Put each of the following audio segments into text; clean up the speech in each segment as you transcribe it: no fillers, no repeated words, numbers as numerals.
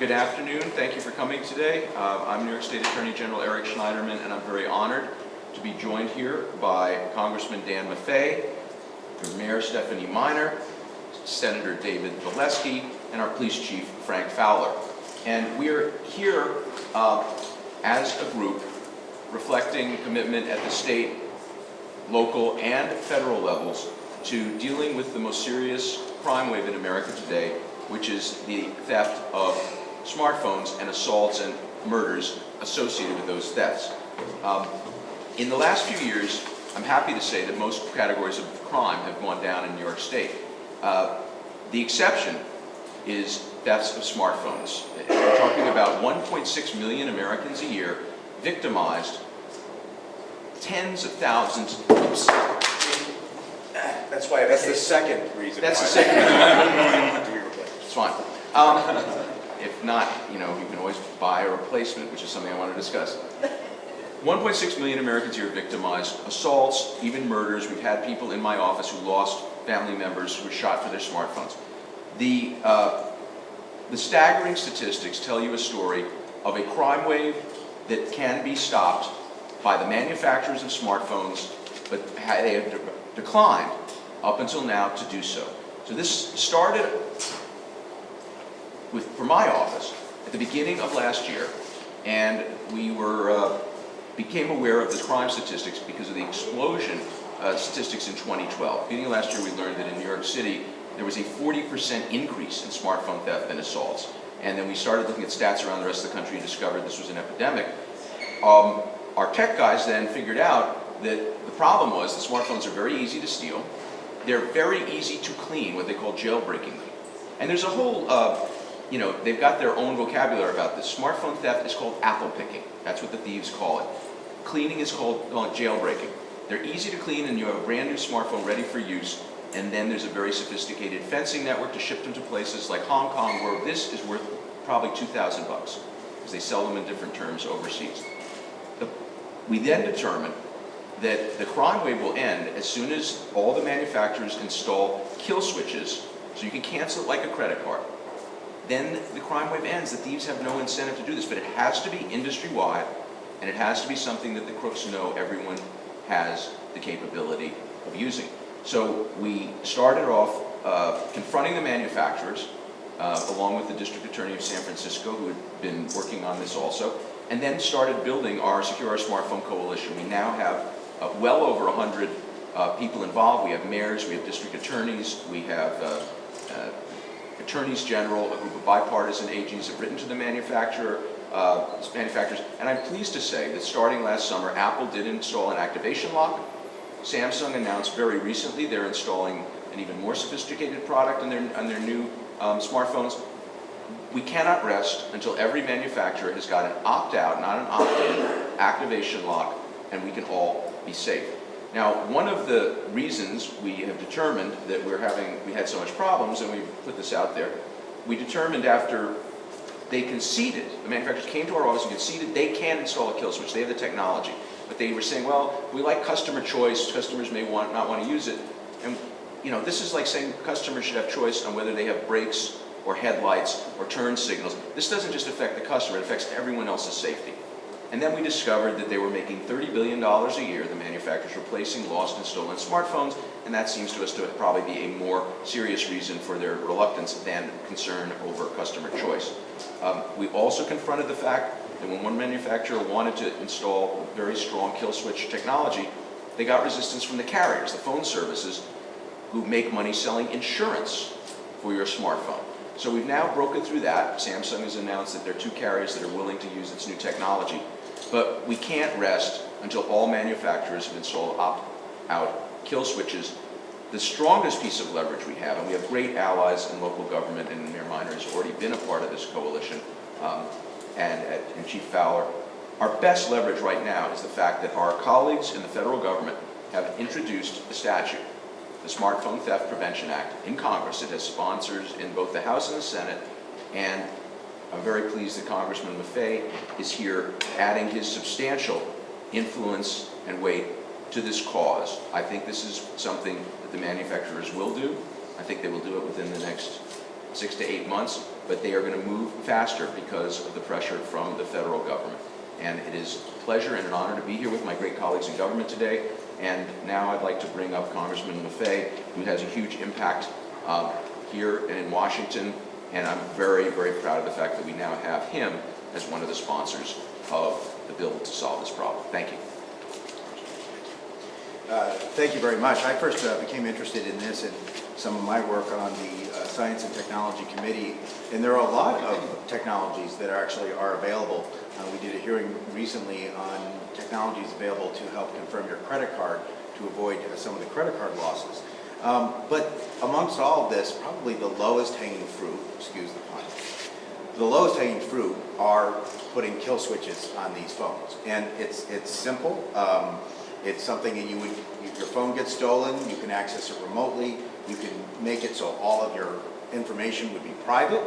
Good afternoon. Thank you for coming today. I'm New York State Attorney General Eric Schneiderman, and I'm very honored to be joined here by Congressman Dan Maffei, Mayor Stephanie Miner, Senator David Valesky, and our Police Chief Frank Fowler. And we're here as a group reflecting commitment at the state, local, and federal levels to dealing with the most serious crime wave in America today, which is the theft of smartphones and assaults and murders associated with those thefts. In the last few years, I'm happy to say that most categories of crime have gone down in New York State. The exception is thefts of smartphones. We're talking about 1.6 million Americans a year victimized, tens of thousands. Oops. That's why. That's the second reason. That's why. the second reason. It's fine. If not, you can always buy a replacement, which is something I want to discuss. 1.6 million Americans here victimized assaults, even murders. We've had people in my office who lost family members who were shot for their smartphones. The staggering statistics tell you a story of a crime wave that can be stopped by the manufacturers of smartphones, but they have declined up until now to do so. So this started for my office at the beginning of last year, and we became aware of the crime statistics because of the explosion statistics in 2012. Beginning of last year, we learned that in New York City, there was a 40% increase in smartphone theft and assaults. And then we started looking at stats around the rest of the country and discovered this was an epidemic. Our tech guys then figured out that the problem was that smartphones are very easy to steal. They're very easy to clean, what they call jailbreaking them. And there's a whole, they've got their own vocabulary about this. Smartphone theft is called apple picking. That's what the thieves call it. Cleaning is called jailbreaking. They're easy to clean, and you have a brand new smartphone ready for use. And then there's a very sophisticated fencing network to ship them to places like Hong Kong, where this is worth probably $2,000 because they sell them in different terms overseas. We then determined that the crime wave will end as soon as all the manufacturers install kill switches so you can cancel it like a credit card. Then the crime wave ends. The thieves have no incentive to do this, but it has to be industry-wide, and it has to be something that the crooks know everyone has the capability of using. So we started off confronting the manufacturers, along with the District Attorney of San Francisco, who had been working on this also, and then started building our Secure Our Smartphone Coalition. We now have well over 100 people involved. We have mayors, we have district attorneys, we have attorneys general, a group of bipartisan AGs have written to the manufacturers, and I'm pleased to say that starting last summer, Apple did install an activation lock. Samsung announced very recently they're installing an even more sophisticated product on their new smartphones. We cannot rest until every manufacturer has got an opt-out, not an opt-in, activation lock, and we can all be safe. Now, one of the reasons we have determined that we had so much problems, and we put this out there, we determined after they conceded, the manufacturers came to our office and conceded they can install a kill switch, they have the technology. But they were saying, well, we like customer choice, customers may not want to use it. And this is like saying customers should have choice on whether they have brakes or headlights or turn signals. This doesn't just affect the customer, it affects everyone else's safety. And then we discovered that they were making $30 billion a year, the manufacturers replacing lost and stolen smartphones, and that seems to us to probably be a more serious reason for their reluctance than concern over customer choice. We also confronted the fact that when one manufacturer wanted to install very strong kill switch technology, they got resistance from the carriers, the phone services, who make money selling insurance for your smartphone. So we've now broken through that. Samsung has announced that there are 2 carriers that are willing to use its new technology. But we can't rest until all manufacturers have installed opt-out kill switches. The strongest piece of leverage we have, and we have great allies in local government, and Mayor Miner has already been a part of this coalition, and Chief Fowler. Our best leverage right now is the fact that our colleagues in the federal government have introduced a statute, the Smartphone Theft Prevention Act, in Congress. It has sponsors in both the House and the Senate, and I'm very pleased that Congressman Maffei is here adding his substantial influence and weight to this cause. I think this is something that the manufacturers will do. I think they will do it within the next 6 to 8 months. but they are going to move faster because of the pressure from the federal government. And it is a pleasure and an honor to be here with my great colleagues in government today. And now I'd like to bring up Congressman Maffei, who has a huge impact here and in Washington. And I'm very, very proud of the fact that we now have him as one of the sponsors of the bill to solve this problem. Thank you. Thank you very much. I first became interested in this in some of my work on the Science and Technology Committee, and there are a lot of technologies that actually are available. We did a hearing recently on technologies available to help confirm your credit card to avoid some of the credit card losses. But amongst all of this, probably the lowest hanging fruit, excuse the pun, the lowest hanging fruit are putting kill switches on these phones. And it's simple. It's something that if your phone gets stolen, you can access it remotely. You can make it so all of your information would be private,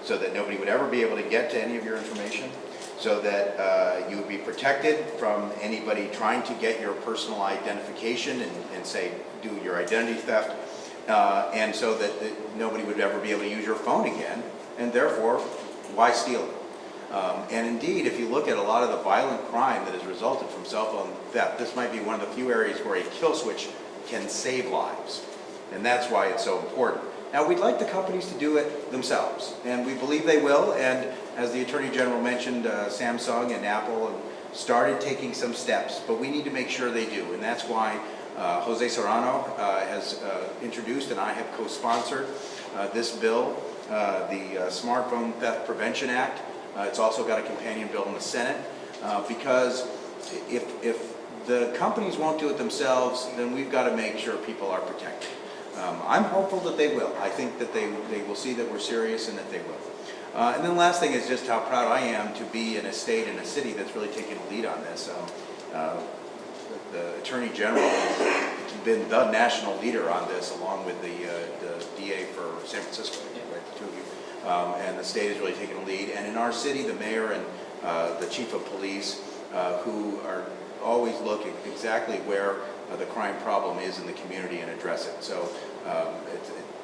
so that nobody would ever be able to get to any of your information, so that you would be protected from anybody trying to get your personal identification and say, do your identity theft, and so that nobody would ever be able to use your phone again, and therefore, why steal it? And indeed, if you look at a lot of the violent crime that has resulted from cell phone theft, this might be one of the few areas where a kill switch can save lives. And that's why it's so important. Now, we'd like the companies to do it themselves, and we believe they will. And as the Attorney General mentioned, Samsung and Apple started taking some steps, but we need to make sure they do. And that's why Jose Serrano has introduced, and I have co-sponsored this bill, the Smartphone Theft Prevention Act. It's also got a companion bill in the Senate, because if the companies won't do it themselves, then we've got to make sure people are protected. I'm hopeful that they will. I think that they will see that we're serious and that they will. And then the last thing is just how proud I am to be in a state and a city that's really taking a lead on this. The Attorney General has been the national leader on this, along with the DA for San Francisco, right, the two of you. And the state is really taking a lead. And in our city, the mayor and the chief of police, who are always looking exactly where the crime problem is in the community and address it. So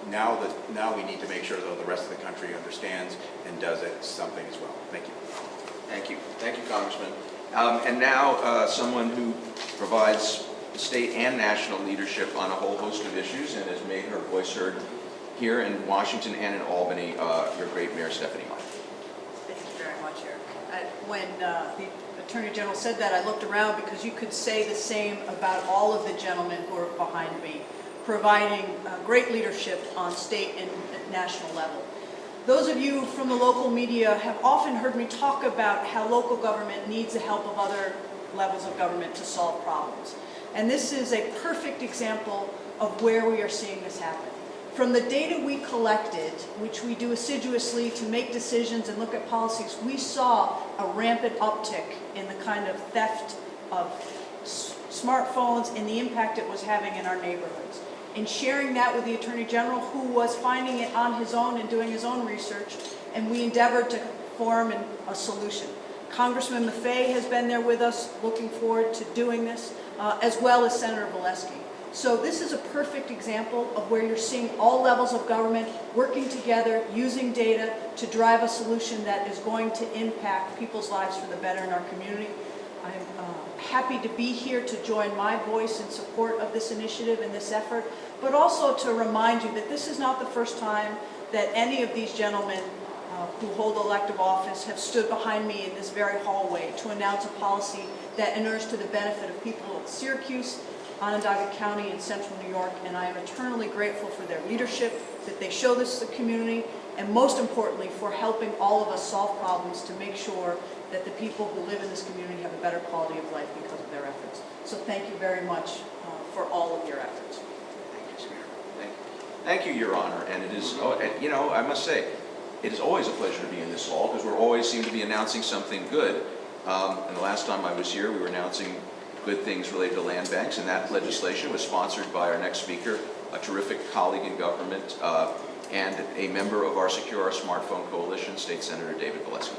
now we need to make sure, though, the rest of the country understands and does it something as well. Thank you. Thank you. Thank you, Congressman. And now someone who provides state and national leadership on a whole host of issues and has made her voice heard here in Washington and in Albany, your great Mayor Stephanie Meyer. Thank you very much, Eric. When the Attorney General said that, I looked around because you could say the same about all of the gentlemen who are behind me, providing great leadership on state and national level. Those of you from the local media have often heard me talk about how local government needs the help of other levels of government to solve problems. And this is a perfect example of where we are seeing this happen. From the data we collected, which we do assiduously to make decisions and look at policies, we saw a rampant uptick in the kind of theft of smartphones and the impact it was having in our neighborhoods. In sharing that with the Attorney General, who was finding it on his own and doing his own research, and we endeavored to form a solution. Congressman Maffei has been there with us, looking forward to doing this, as well as Senator Valesky. So this is a perfect example of where you're seeing all levels of government working together, using data to drive a solution that is going to impact people's lives for the better in our community. I'm happy to be here to join my voice in support of this initiative and this effort, but also to remind you that this is not the first time that any of these gentlemen who hold elective office have stood behind me in this very hallway to announce a policy that inures to the benefit of people of Syracuse, Onondaga County, and Central New York, and I am eternally grateful for their leadership, that they show this to the community, and most importantly, for helping all of us solve problems to make sure that the people who live in this community have a better quality of life because of their efforts. So thank you very much for all of your efforts. Thank you, Speaker. Thank you, Your Honor. And it is, you know, I must say, it is always a pleasure to be in this hall because we always seem to be announcing something good. And the last time I was here, we were announcing good things related to land banks, and that legislation was sponsored by our next speaker, a terrific colleague in government, and a member of our Secure Our Smartphone Coalition, State Senator David Valesky.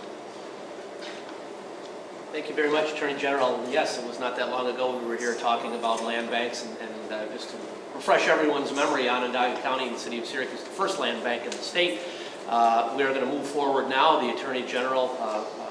Thank you very much, Attorney General. Yes, it was not that long ago we were here talking about land banks, and just to refresh everyone's memory, Onondaga County and the city of Syracuse, the first land bank in the state, We are going to move forward now. The Attorney General,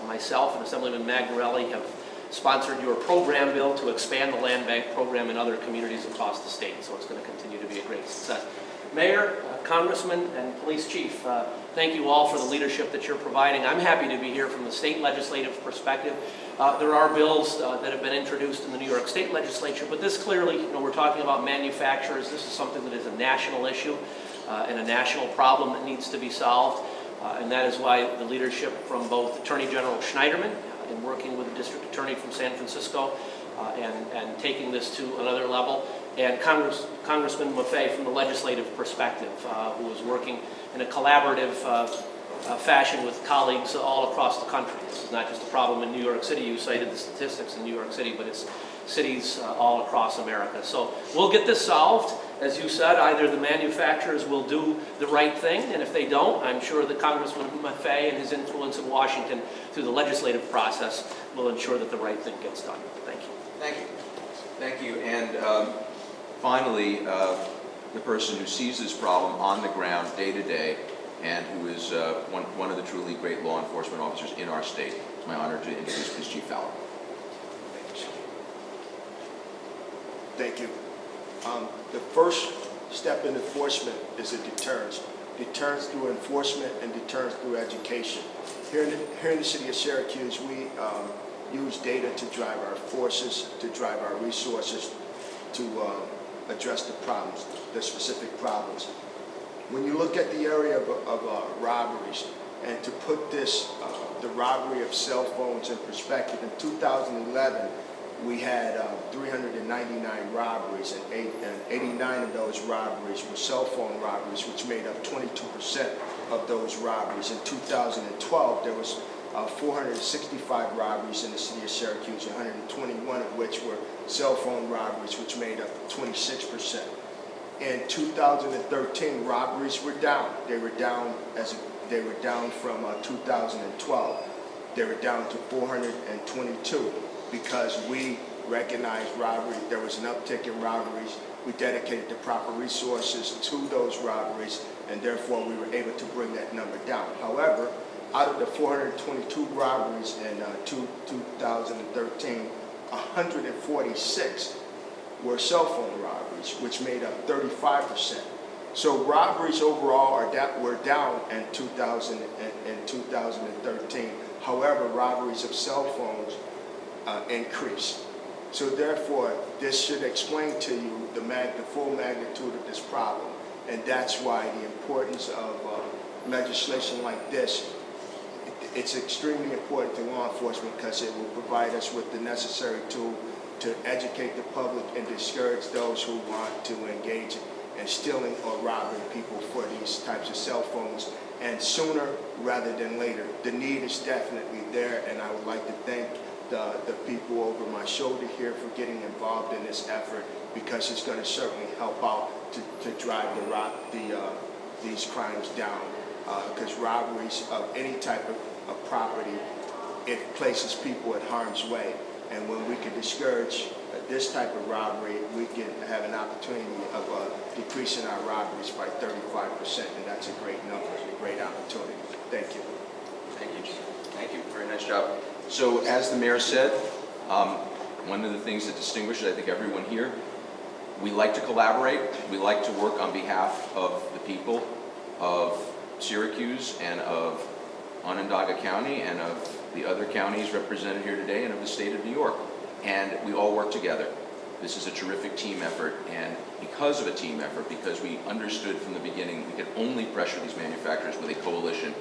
myself, and Assemblyman Magnarelli have sponsored your program bill to expand the land bank program in other communities across the state. So it's going to continue to be a great success. Mayor, Congressman, and Police Chief, thank you all for the leadership that you're providing. I'm happy to be here from the state legislative perspective. There are bills that have been introduced in the New York State Legislature, but this clearly, we're talking about manufacturers. This is something that is a national issue and a national problem that needs to be solved. And that is why the leadership from both Attorney General Schneiderman in working with the District Attorney from San Francisco and taking this to another level, and Congressman Maffei from the legislative perspective, who is working in a collaborative fashion with colleagues all across the country. This is not just a problem in New York City. You cited the statistics in New York City, but it's cities all across America. So we'll get this solved. As you said, either the manufacturers will do the right thing, and if they don't, I'm sure that Congressman Maffei and his influence in Washington through the legislative process will ensure that the right thing gets done. Thank you. Thank you. Thank you. And finally, the person who sees this problem on the ground day to day and who is one of the truly great law enforcement officers in our state. It's my honor to introduce Police Chief Fowler. Thank you. The first step in enforcement is a deterrence. Deterrence through enforcement and deterrence through education. Here in the city of Syracuse, we use data to drive our forces, to drive our resources, to address the problems, the specific problems. When you look at the area of robberies, and to put this, the robbery of cell phones in perspective, in 2011, we had 399 robberies, and 89 of those robberies were cell phone robberies, which made up 22% of those robberies. In 2012, there was 465 robberies in the city of Syracuse, 121 of which were cell phone robberies, which made up 26%. In 2013, robberies were down. They were down from 2012. They were down to 422 because we recognized robbery. There was an uptick in robberies. We dedicated the proper resources to those robberies, and therefore we were able to bring that number down. However, out of the 422 robberies in 2013, 146 were cell phone robberies, which made up 35%. So robberies overall were down in 2013. However, robberies of cell phones increased. So therefore, this should explain to you the full magnitude of this problem. And that's why the importance of legislation like this, it's extremely important to law enforcement because it will provide us with the necessary tool to educate the public and discourage those who want to engage in stealing or robbing people for these types of cell phones, and sooner rather than later. The need is definitely there, and I would like to thank the people over my shoulder here for getting involved in this effort, because it's going to certainly help out to drive these crimes down, because robberies of any type of property, it places people at harm's way. And when we can discourage this type of robbery, we can have an opportunity of decreasing our robberies by 35%, and that's a great number, a great opportunity. Thank you. Thank you. Thank you. Very nice job. So as the mayor said, one of the things that distinguishes, I think, everyone here, we like to collaborate. We like to work on behalf of the people of Syracuse and of Onondaga County and of the other counties represented here today and of the state of New York. And we all work together. This is a terrific team effort, and because of a team effort, because we understood from the beginning we could only pressure these manufacturers with a coalition.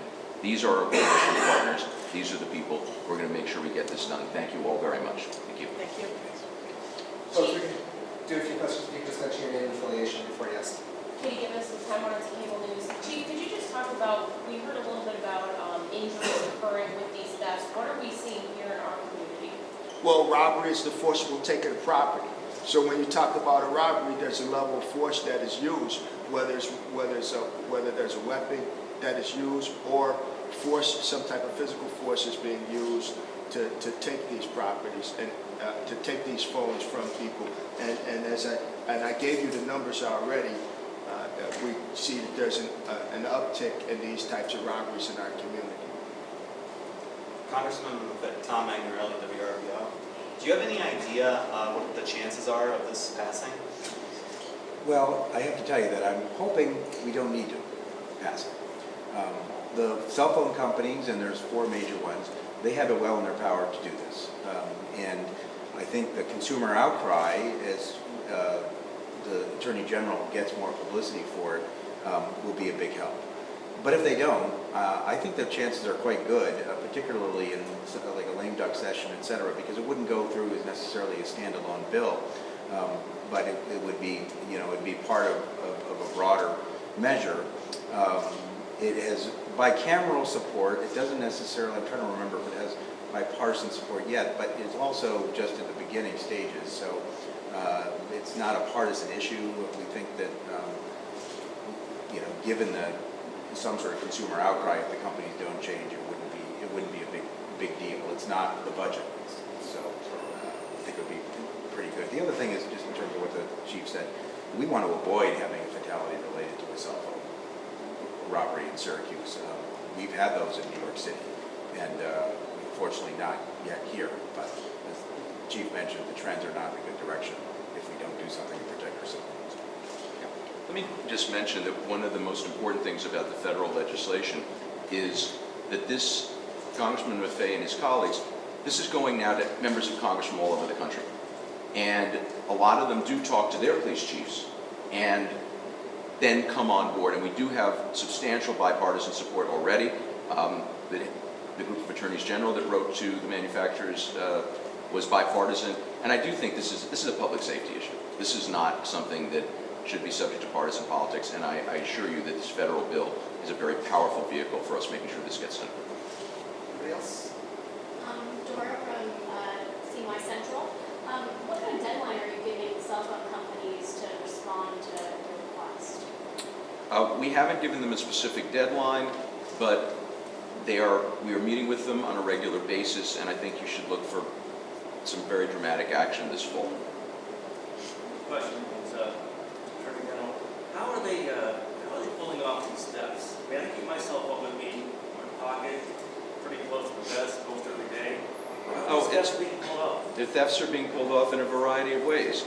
These are our coalition partners. These are the people who are going to make sure we get this done. Thank you all very much. Thank you. Thank you. So if we can do a few questions, you can just mention your name and affiliation before you ask. Katie Gibbons with Time Warner Cable News. Chief, could you just talk about, we heard a little bit about injuries occurring with these thefts. What are we seeing here in our community? Well, robbery is the forcible taking of property. So when you talk about a robbery, there's a level of force that is used, whether there's a weapon that is used or force, some type of physical force is being used to take these properties and to take these phones from people. And I gave you the numbers already. we see that there's an uptick in these types of robberies in our community. Congressman Tom Magnorelli, WRBO. Do you have any idea what the chances are of this passing? Well, I have to tell you that I'm hoping we don't need to pass it. The cell phone companies, and there's 4 major ones, they have it well in their power to do this. And I think the consumer outcry, as the Attorney General gets more publicity for it, will be a big help. But if they don't, I think the chances are quite good, particularly in like a lame duck session, et cetera, because it wouldn't go through as necessarily a standalone bill, but it would be, it'd be part of a broader measure. It has bicameral support. It doesn't necessarily, I'm trying to remember if it has bipartisan support yet, but it's also just at the beginning stages. So it's not a partisan issue. We think that, given some sort of consumer outcry, if the companies don't change, it wouldn't be a big deal. It's not the budget, so I think it would be pretty good. The other thing is, just in terms of what the chief said, we want to avoid having a fatality related to a cell phone robbery in Syracuse. We've had those in New York City, and unfortunately not yet here. But as the chief mentioned, the trends are not in a good direction if we don't do something to protect our cell phones. Let me just mention that one of the most important things about the federal legislation is that this, Congressman Maffei and his colleagues, this is going now to members of Congress from all over the country. And a lot of them do talk to their police chiefs and then come on board. And we do have substantial bipartisan support already. The group of attorneys general that wrote to the manufacturers was bipartisan. And I do think this is a public safety issue. This is not something that should be subject to partisan politics, and I assure you that this federal bill is a very powerful vehicle for us making sure this gets done. Anybody else? Dora from CY Central. What kind of deadline are you giving cell phone companies to respond to your request? We haven't given them a specific deadline, but we are meeting with them on a regular basis, and I think you should look for some very dramatic action this fall. Question is, Attorney General, how are they pulling off these steps? I mean, I keep my cell phone with me in my pocket, pretty close to the vest, most every day. How are these steps being pulled off? The thefts are being pulled off in a variety of ways.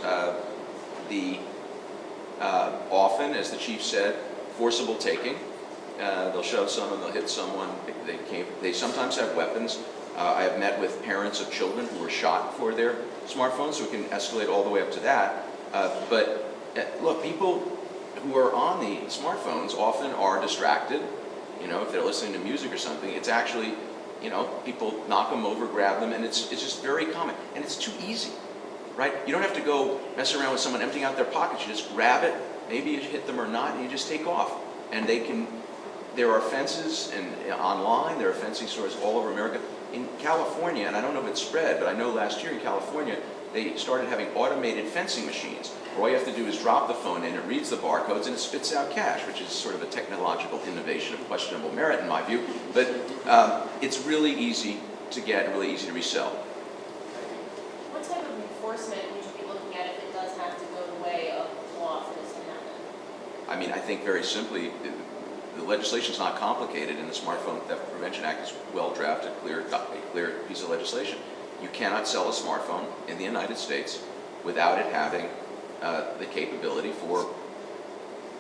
Often, as the chief said, forcible taking. They'll shove someone, they'll hit someone. They sometimes have weapons. I have met with parents of children who were shot for their smartphones, so it can escalate all the way up to that. But look, people who are on the smartphones often are distracted. If they're listening to music or something, it's actually, people knock them over, grab them, and it's just very common. And it's too easy, right? You don't have to go mess around with someone emptying out their pockets. You just grab it, maybe you hit them or not, and you just take off. And there are fences online, there are fencing stores all over America. In California, and I don't know if it's spread, but I know last year in California, they started having automated fencing machines where all you have to do is drop the phone in, it reads the barcodes, and it spits out cash, which is sort of a technological innovation of questionable merit in my view. But it's really easy to get and really easy to resell. What type of enforcement would you be looking at if it does have to go the way of law for this to happen? I mean, I think very simply, the legislation is not complicated, and the Smartphone Theft Prevention Act is well drafted, clear piece of legislation. You cannot sell a smartphone in the United States without it having the capability for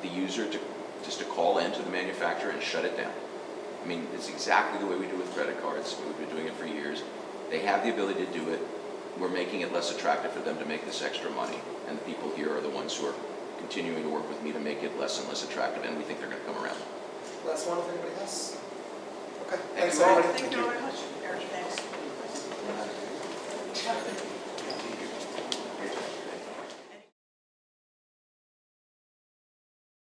the user to call into the manufacturer and shut it down. I mean, it's exactly the way we do with credit cards. We've been doing it for years. They have the ability to do it. We're making it less attractive for them to make this extra money, and the people here are the ones who are continuing to work with me to make it less and less attractive, and we think they're going to come around. Last one, if anybody else? Okay, Thank thanks you all. everybody. Thank you very much.